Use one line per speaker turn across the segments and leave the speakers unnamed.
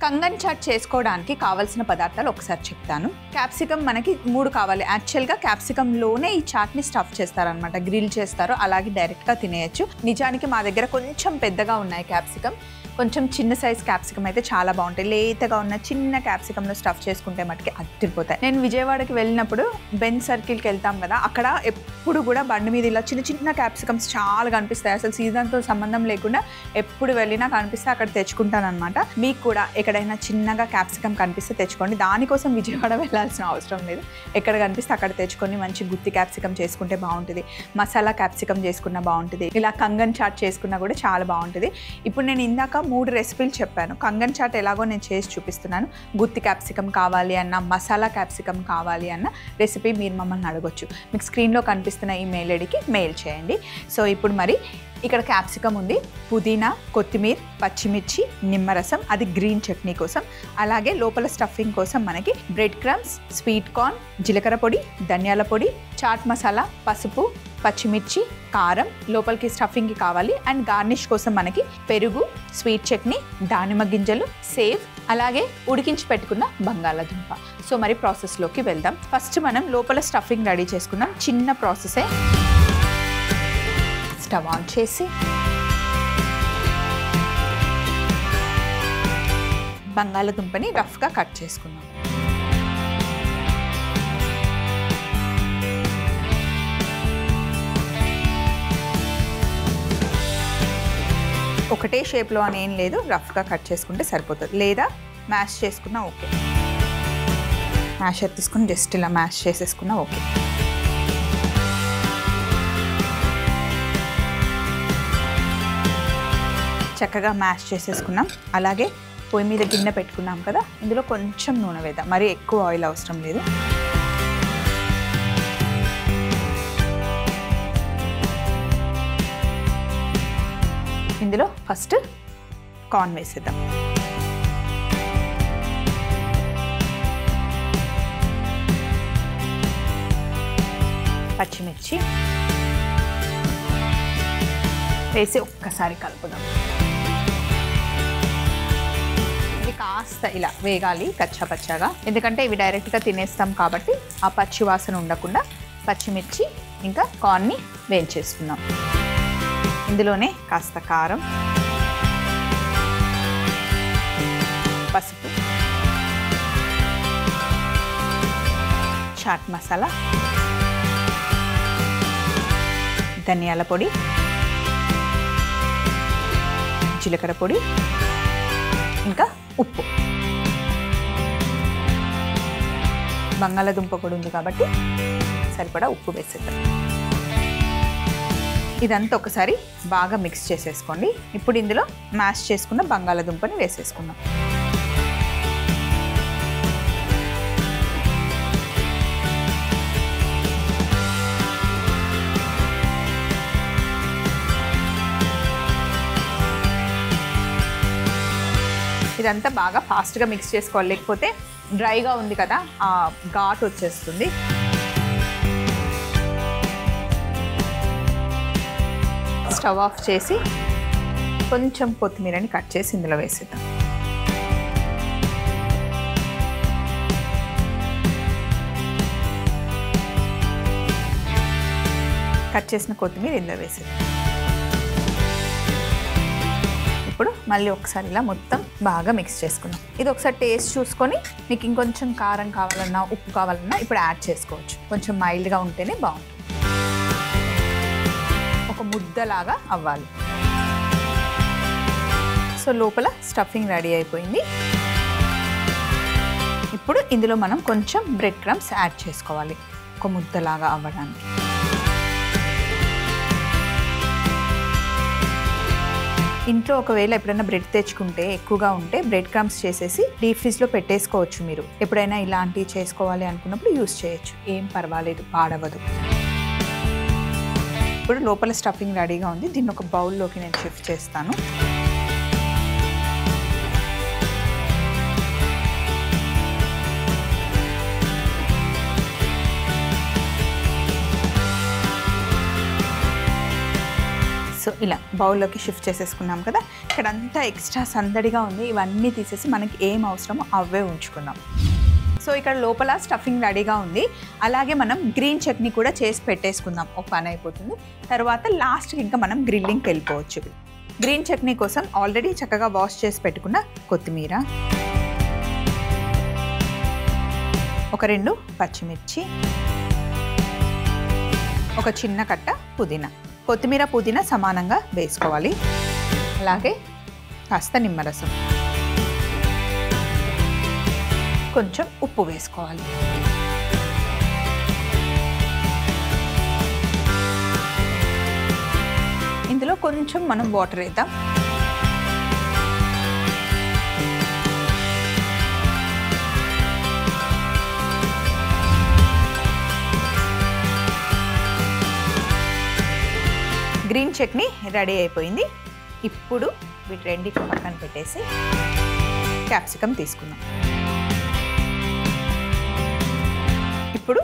Kangen chat చేసుకోవడానికి కావాల్సిన పదార్థాలు ఒకసారి చెప్తాను. క్యాప్సికమ్ మనకి 3 కావాలి. యాక్చువల్గా క్యాప్సికంలోనే ఈ చాట్ని స్టఫ్ చేస్తారనమాట, గ్రిల్ చేస్తారు, అలాగే డైరెక్ట్గా తినేయచ్చు. నిజానికి మా దగ్గర కొంచెం పెద్దగా ఉన్నాయి క్యాప్సికమ్, కొంచెం చిన్న సైజ్ క్యాప్సికమ్ అయితే చాలా బాగుంటాయి. లేతగా ఉన్న చిన్న క్యాప్సికంలో స్టఫ్ చేసుకుంటే మటుకి అదిరిపోతాయి. నేను విజయవాడకి వెళ్ళినప్పుడు బెన్ సర్కిల్కి వెళ్తాం కదా, అక్కడ ఎప్పుడు కూడా బండి మీద ఇలా చిన్న చిన్న క్యాప్సికమ్స్ చాలా కనిపిస్తాయి. అసలు సీజన్తో సంబంధం లేకుండా ఎప్పుడు వెళ్ళినా కనిపిస్తే అక్కడ తెచ్చుకుంటాను అనమాట. మీకు కూడా ఎక్కడైనా చిన్నగా క్యాప్సికమ్ కనిపిస్తే తెచ్చుకోండి. దానికోసం విజయవాడ వెళ్ళాల్సిన అవసరం లేదు. ఎక్కడ కనిపిస్తే అక్కడ తెచ్చుకొని మంచి గుత్తి క్యాప్సికమ్ చేసుకుంటే బాగుంటుంది. మసాలా క్యాప్సికమ్ చేసుకున్నా బాగుంటుంది. ఇలా కంగన్ చాట్ చేసుకున్నా కూడా చాలా బాగుంటుంది. ఇప్పుడు నేను ఇందాక 3 రెసిపీలు చెప్పాను. కంగన్ చాట్ ఎలాగో నేను చేసి చూపిస్తున్నాను. గుత్తి క్యాప్సికమ్ కావాలి అన్న, మసాలా క్యాప్సికమ్ కావాలి అన్న రెసిపీ మీరు మమ్మల్ని అడగొచ్చు. మీకు స్క్రీన్లో కనిపిస్తున్న ఈ మెయిల్ ఐడికి మెయిల్ చేయండి. సో ఇప్పుడు మరి ఇక్కడ క్యాప్సికమ్ ఉంది, పుదీనా, కొత్తిమీర, పచ్చిమిర్చి, నిమ్మరసం, అది గ్రీన్ చట్నీ కోసం. అలాగే లోపల స్టఫింగ్ కోసం మనకి బ్రెడ్ క్రమ్స్, స్వీట్ కార్న్, జీలకర్ర పొడి, ధనియాల పొడి, చాట్ మసాలా, పసుపు, పచ్చిమిర్చి, కారం లోపలికి స్టఫింగ్కి కావాలి. అండ్ గార్నిష్ కోసం మనకి పెరుగు, స్వీట్ చట్నీ, దానిమ్మ గింజలు, సేవ్, అలాగే ఉడికించి పెట్టుకున్న బంగాళాదుంప. సో మరి ప్రాసెస్లోకి వెళ్దాం. ఫస్ట్ మనం లోపల స్టఫింగ్ రెడీ చేసుకుందాం. చిన్న ప్రాసెసే. స్టవ్ ఆన్ చేసి బంగాళాదుంపని రఫ్గా కట్ చేసుకుందాం. ఒకటే షేప్లో అని ఏం లేదు, రఫ్గా కట్ చేసుకుంటే సరిపోతుంది. లేదా మ్యాష్ చేసుకున్నా ఓకే. మ్యాషర్ తీసుకుని జస్ట్ ఇలా మ్యాష్ చేసేసుకున్నా ఓకే. చక్కగా మ్యాష్ చేసేసుకున్నాం. అలాగే పొయ్యి మీద గిన్నె పెట్టుకున్నాం కదా, ఇందులో కొంచెం నూనె వేద్దాం. మరీ ఎక్కువ ఆయిల్ అవసరం లేదు. ఇందులో ఫస్ట్ కార్న్ వేసేద్దాం. పచ్చిమిర్చి వేసి ఒక్కసారి కలుపుదాం. ఇవి కాస్త ఇలా వేగాలి కచ్చాపచ్చాగా, ఎందుకంటే ఇవి డైరెక్ట్గా తినేస్తాం కాబట్టి ఆ పచ్చి వాసన ఉండకుండా పచ్చిమిర్చి ఇంకా కార్న్ని వేయించేసుకుందాం. ఇందులోనే కాస్త కారం, పసుపు, చాట్ మసాలా, ధనియాల పొడి, జీలకర్ర పొడి, ఇంకా ఉప్పు. బంగాళాదుంప కూడా ఉంది కాబట్టి సరిపడా ఉప్పు వేసేద్దాం. ఇదంతా ఒకసారి బాగా మిక్స్ చేసేసుకోండి. ఇప్పుడు ఇందులో మ్యాష్ చేసుకున్న బంగాళాదుంపని వేసేసుకుందాం. ఇదంతా బాగా ఫాస్ట్గా మిక్స్ చేసుకోవాలి, లేకపోతే డ్రైగా ఉంది కదా ఆ ఘాట్ వచ్చేస్తుంది. స్టవ్ ఆఫ్ చేసి కొంచెం కొత్తిమీరని కట్ చేసి ఇందులో వేసేద్దాం. కట్ చేసిన కొత్తిమీర ఇందులో వేసేద్దాం. ఇప్పుడు మళ్ళీ ఒకసారి ఇలా మొత్తం బాగా మిక్స్ చేసుకుందాం. ఇది ఒకసారి టేస్ట్ చూసుకొని మీకు ఇంకొంచెం కారం కావాలన్నా, ఉప్పు కావాలన్నా ఇప్పుడు యాడ్ చేసుకోవచ్చు. కొంచెం మైల్డ్గా ఉంటేనే బాగుంటుంది. ఒక ముద్దలాగా అవ్వాలి. సో లోపల స్టఫింగ్ రెడీ అయిపోయింది. ఇప్పుడు ఇందులో మనం కొంచెం బ్రెడ్ క్రమ్స్ యాడ్ చేసుకోవాలి ఒక ముద్దలాగా అవ్వడానికి. ఇంట్లో ఒకవేళ ఎప్పుడైనా బ్రెడ్ తెచ్చుకుంటే ఎక్కువగా ఉంటే బ్రెడ్ క్రమ్స్ చేసేసి డీప్ ఫ్రిడ్జ్లో పెట్టేసుకోవచ్చు. మీరు ఎప్పుడైనా ఇలాంటివి చేసుకోవాలి అనుకున్నప్పుడు యూస్ చేయొచ్చు, ఏం పర్వాలేదు, పాడవదు. ఇప్పుడు లోపల స్టఫింగ్ రెడీగా ఉంది. దీన్ని ఒక బౌల్లోకి నేను షిఫ్ట్ చేస్తాను. సో ఇలా బౌల్లోకి షిఫ్ట్ చేసేసుకున్నాం కదా. ఇక్కడంతా ఎక్స్ట్రా సందడిగా ఉంది, ఇవన్నీ తీసేసి మనకి ఏం అవసరమో అవే ఉంచుకుందాం. సో ఇక్కడ లోపల స్టఫింగ్ రెడీగా ఉంది. అలాగే మనం గ్రీన్ చట్నీ కూడా చేసి పెట్టేసుకుందాం, ఒక పని అయిపోతుంది. తర్వాత లాస్ట్కి ఇంకా మనం గ్రిల్లింగ్కి వెళ్ళిపోవచ్చు. గ్రీన్ చట్నీ కోసం ఆల్రెడీ చక్కగా వాష్ చేసి పెట్టుకున్న కొత్తిమీర, ఒక 2 పచ్చిమిర్చి, ఒక చిన్న కట్ట పుదీనా. కొత్తిమీర పుదీనా సమానంగా వేసుకోవాలి. అలాగే కాస్త నిమ్మరసం, కొంచెం ఉప్పు వేసుకోవాలి. ఇందులో కొంచెం మనం వాటర్ వేద్దాం. గ్రీన్ చట్నీ రెడీ అయిపోయింది. ఇప్పుడు వీటి రెండింటి పక్కన పెట్టేసి క్యాప్సికమ్ తీసుకుందాం. ఇప్పుడు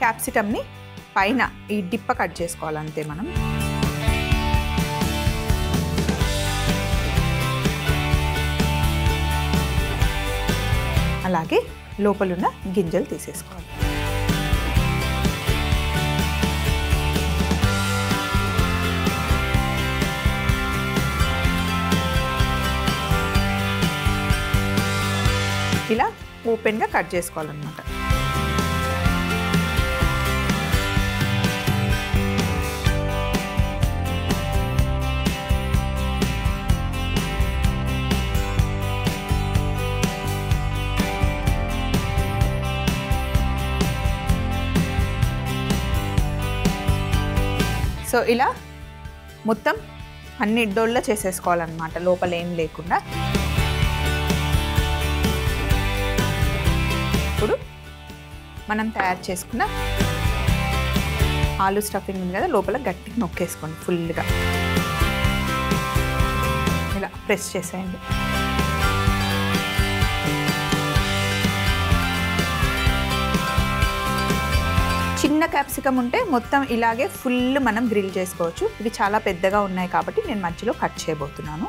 క్యాప్సికమ్ని పైన ఈ డిప్ప కట్ చేసుకోవాలంతే మనం. అలాగే లోపలున్న గింజలు తీసేసుకోవాలి. ఇలా ఓపెన్గా కట్ చేసుకోవాలన్నమాట. సో ఇలా మొత్తం అన్ని డొల్ల చేసేసుకోవాలన్నమాట, లోపల ఏం లేకుండా. ఇప్పుడు మనం తయారు చేసుకున్న ఆలు స్టఫింగ్ ఉంది కదా, లోపల గట్టిగా నొక్కేసుకోండి ఫుల్గా. ఇలా ప్రెస్ చేసేయండి. చిన్న క్యాప్సికమ్ ఉంటే మొత్తం ఇలాగే ఫుల్ మనం గ్రిల్ చేసుకోవచ్చు. ఇవి చాలా పెద్దగా ఉన్నాయి కాబట్టి నేను మధ్యలో కట్ చేయబోతున్నాను.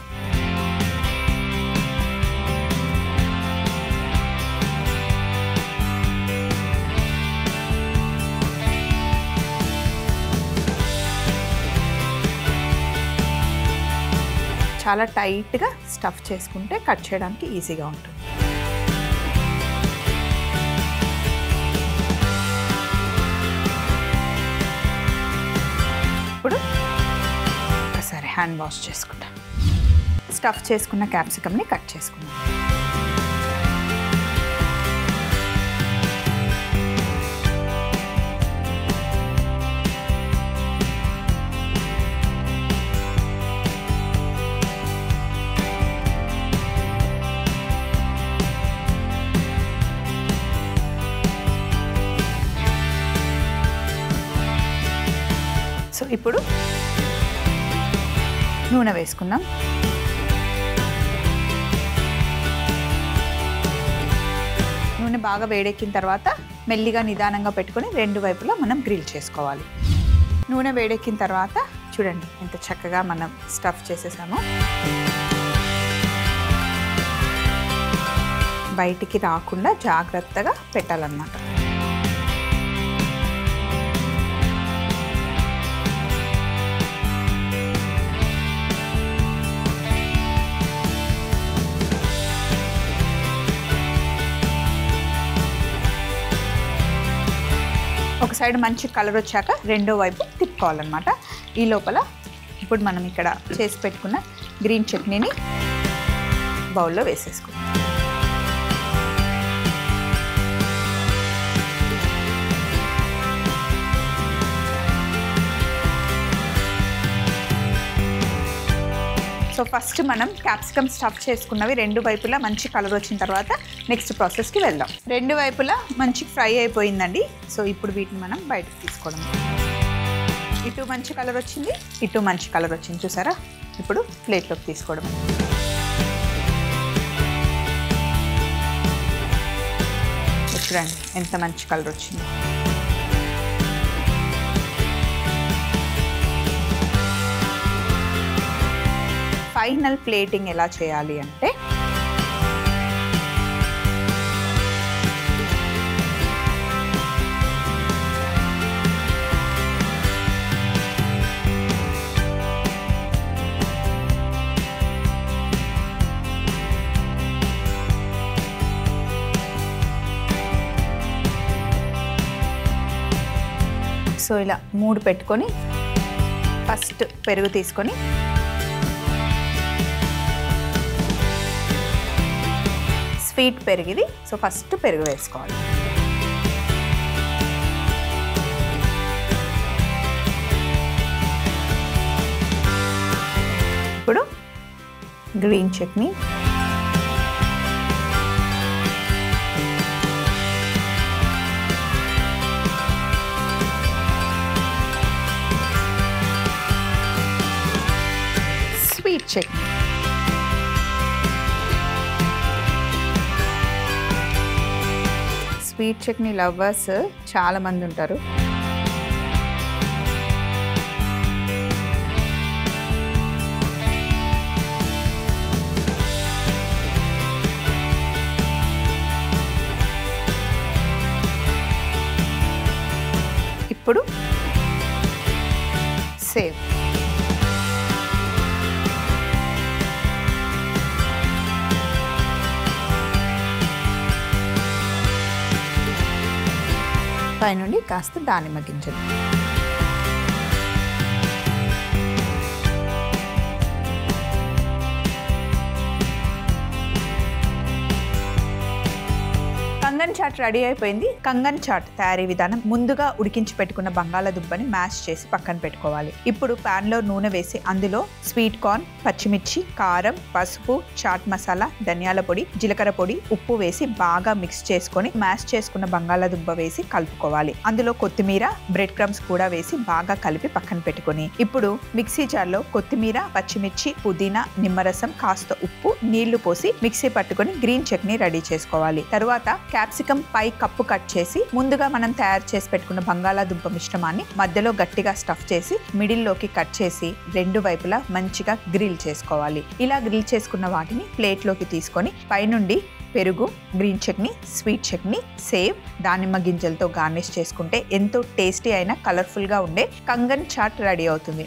చాలా టైట్గా స్టఫ్ చేసుకుంటే కట్ చేయడానికి ఈజీగా ఉంటుంది. ఇప్పుడు ఒకసారి హ్యాండ్ వాష్ చేసుకుంటాం. స్టఫ్ చేసుకున్న క్యాప్సికమ్ని కట్ చేసుకుందాం. సో ఇప్పుడు నూనె వేసుకుందాం. నూనె బాగా వేడెక్కిన తర్వాత మెల్లిగా నిదానంగా పెట్టుకొని 2 వైపులా మనం గ్రిల్ చేసుకోవాలి. నూనె వేడెక్కిన తర్వాత చూడండి ఎంత చక్కగా మనం స్టఫ్ చేసేసామో. బయటికి రాకుండా జాగ్రత్తగా పెట్టాలన్నమాట. ఒక సైడ్ మంచి కలర్ వచ్చాక రెండో వైపు తిప్పుకోవాలన్నమాట. ఈ లోపల ఇప్పుడు మనం ఇక్కడ చేసి పెట్టుకున్న గ్రీన్ చట్నీని బౌల్లో వేసేసుకుందాం. సో ఫస్ట్ మనం క్యాప్సికమ్ స్టఫ్ చేసుకున్నవి 2 వైపులా మంచి కలర్ వచ్చిన తర్వాత నెక్స్ట్ ప్రాసెస్కి వెళ్దాం. 2 వైపులా మంచి ఫ్రై అయిపోయిందండి. సో ఇప్పుడు వీటిని మనం బయటకు తీసుకోవడం. ఇటు మంచి కలర్ వచ్చింది, ఇటు మంచి కలర్ వచ్చింది, చూసారా? ఇప్పుడు ప్లేట్లోకి తీసుకోవడం. చూడండి ఎంత మంచి కలర్ వచ్చింది. ఫైనల్ ప్లేటింగ్ ఎలా చేయాలి అంటే సో ఇలా 3 పెట్టుకొని ఫస్ట్ పెరుగు తీసుకొని స్వీట్ పెరిగిది. సో ఫస్ట్ పెరుగు వేసుకోవాలి. ఇప్పుడు green chutney, sweet chutney, sweet chutney lovers చాలా మంది ఉంటారు. ఇప్పుడు సేవ్, పైనుండి కాస్త దానిమ్మ గింజలు. కంగన్ చాట్ రెడీ అయిపోయింది. కంగన్ చాట్ తయారీ విధానం: ముందుగా ఉడికించి పెట్టుకున్న బంగాళాదుంపని మ్యాష్ చేసి పక్కన పెట్టుకోవాలి. ఇప్పుడు పాన్ లో నూనె వేసి అందులో స్వీట్ కార్న్, పచ్చిమిర్చి, కారం, పసుపు, చాట్ మసాలా, ధనియాల పొడి, జీలకర్ర పొడి, ఉప్పు వేసి బాగా మిక్స్ చేసుకొని మ్యాష్ చేసుకున్న బంగాళాదుంప వేసి కలుపుకోవాలి. అందులో కొత్తిమీర, బ్రెడ్ క్రమ్స్ కూడా వేసి బాగా కలిపి పక్కన పెట్టుకొని ఇప్పుడు మిక్సీ జార్లో కొత్తిమీర, పచ్చిమిర్చి, పుదీనా, నిమ్మరసం, కాస్త ఉప్పు, నీళ్లు పోసి మిక్సీ పట్టుకొని గ్రీన్ చట్నీ రెడీ చేసుకోవాలి. తరువాత క్యాప్సికం పై కప్పు కట్ చేసి ముందుగా మనం తయారు చేసి పెట్టుకున్న బంగాళాదుంప మిశ్రమాన్ని మధ్యలో గట్టిగా స్టఫ్ చేసి మిడిల్లోకి కట్ చేసి 2 వైపులా మంచిగా గ్రిల్ చేసుకోవాలి. ఇలా గ్రిల్ చేసుకున్న వాటిని ప్లేట్లోకి తీసుకొని పైనుండి పెరుగు, green chutney, sweet chutney, save, దానిమ్మ గింజలతో గార్నిష్ చేసుకుంటే ఎంతో టేస్టీ అయిన కలర్ఫుల్గా ఉండే కంగన్ చాట్ రెడీ అవుతుంది.